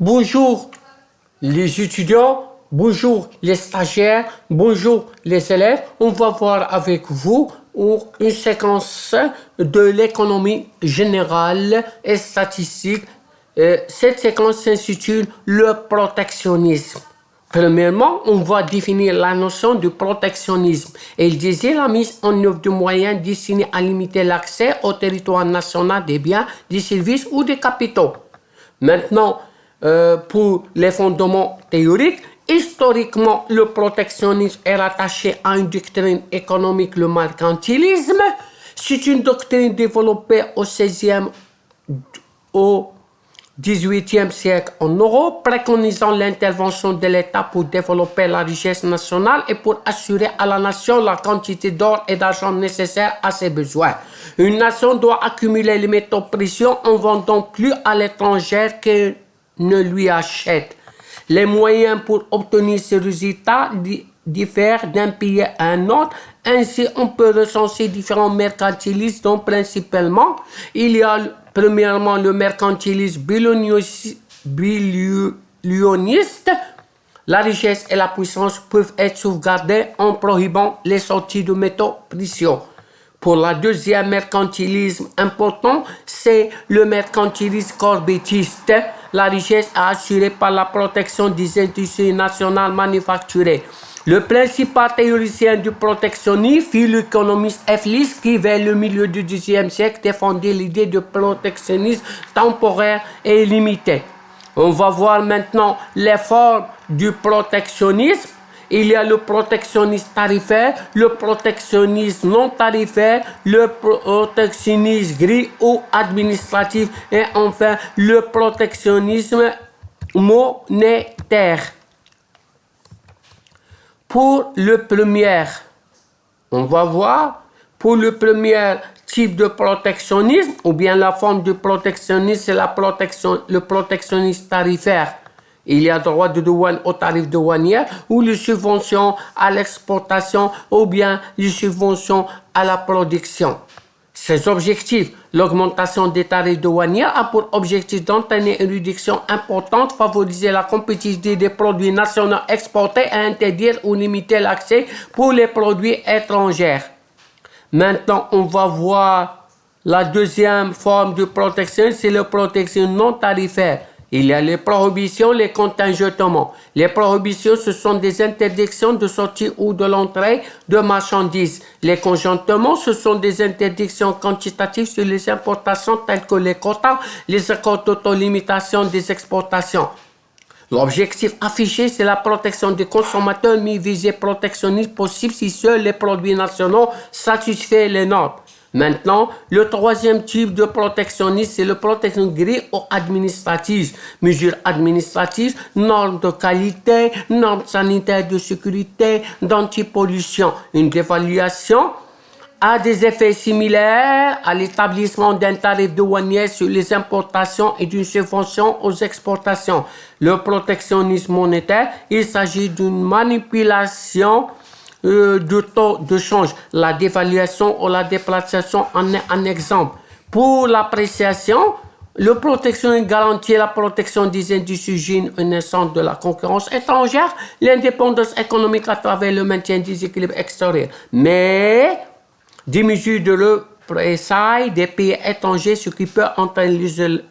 Bonjour les étudiants, bonjour les stagiaires, bonjour les élèves. On va voir avec vous une séquence de l'économie générale et statistique. Cette séquence s'intitule le protectionnisme. Premièrement, on va définir la notion de protectionnisme. Il disait la mise en œuvre de moyens destinés à limiter l'accès au territoire national des biens, des services ou des capitaux. Maintenant, pour les fondements théoriques, historiquement, le protectionnisme est rattaché à une doctrine économique, le mercantilisme. C'est une doctrine développée au XVIe, au XVIIIe siècle en Europe, préconisant l'intervention de l'État pour développer la richesse nationale et pour assurer à la nation la quantité d'or et d'argent nécessaire à ses besoins. Une nation doit accumuler les métaux précieux en vendant plus à l'étranger que ne lui achète. Les moyens pour obtenir ces résultats diffèrent d'un pays à un autre. Ainsi, on peut recenser différents mercantilismes, dont principalement, il y a premièrement le mercantilisme billioniste. La richesse et la puissance peuvent être sauvegardées en prohibant les sorties de métaux précieux. Pour la deuxième mercantilisme important, c'est le mercantilisme corbettiste. La richesse est assurée par la protection des industries nationales manufacturées. Le principal théoricien du protectionnisme fut l'économiste F. Lis qui, vers le milieu du XIXe siècle, défendait l'idée de protectionnisme temporaire et limité. On va voir maintenant les formes du protectionnisme. Il y a le protectionnisme tarifaire, le protectionnisme non tarifaire, le protectionnisme gris ou administratif et enfin le protectionnisme monétaire. Pour le premier, on va voir, pour le premier type de protectionnisme, ou bien la forme de protectionnisme, c'est le protectionnisme tarifaire. Il y a droit de douane au tarif douanier ou les subventions à l'exportation ou bien les subventions à la production. Ces objectifs, l'augmentation des tarifs douaniers a pour objectif d'entraîner une réduction importante, favoriser la compétitivité des produits nationaux exportés et interdire ou limiter l'accès pour les produits étrangers. Maintenant, on va voir la deuxième forme de protection, c'est la protection non tarifaire. Il y a les prohibitions, les contingentements. Les prohibitions, ce sont des interdictions de sortie ou de l'entrée de marchandises. Les contingentements, ce sont des interdictions quantitatives sur les importations telles que les quotas, les accords d'autolimitation des exportations. L'objectif affiché, c'est la protection des consommateurs, mais visée protectionniste possible si seuls les produits nationaux satisfont les normes. Maintenant, le troisième type de protectionnisme, c'est le protectionnisme gris ou administratif. Mesures administratives, normes de qualité, normes sanitaires de sécurité, d'antipollution. Une dévaluation a des effets similaires à l'établissement d'un tarif douanier sur les importations et d'une subvention aux exportations. Le protectionnisme monétaire, il s'agit d'une manipulation de taux de change. La dévaluation ou la déplacation en est un exemple. Pour l'appréciation, le protectionnisme garantit la protection des industries naissantes de la concurrence étrangère, l'indépendance économique à travers le maintien des équilibres extérieurs. Mais des mesures de représailles des pays étrangers, ce qui peut entraîner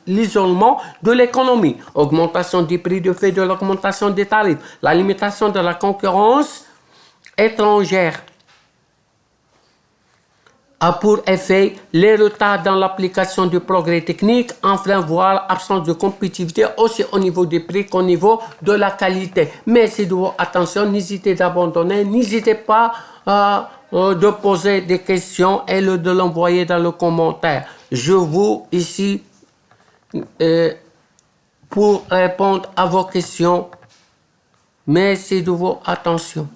l'isolement de l'économie, augmentation des prix du fait de l'augmentation des tarifs, la limitation de la concurrence étrangère a pour effet les retards dans l'application du progrès technique, enfin voire absence de compétitivité aussi au niveau des prix qu'au niveau de la qualité. Mais c'est de votre attention, n'hésitez d'abandonner, n'hésitez pas de poser des questions et de l'envoyer dans le commentaire. Je vous ici pour répondre à vos questions. Merci de votre attention.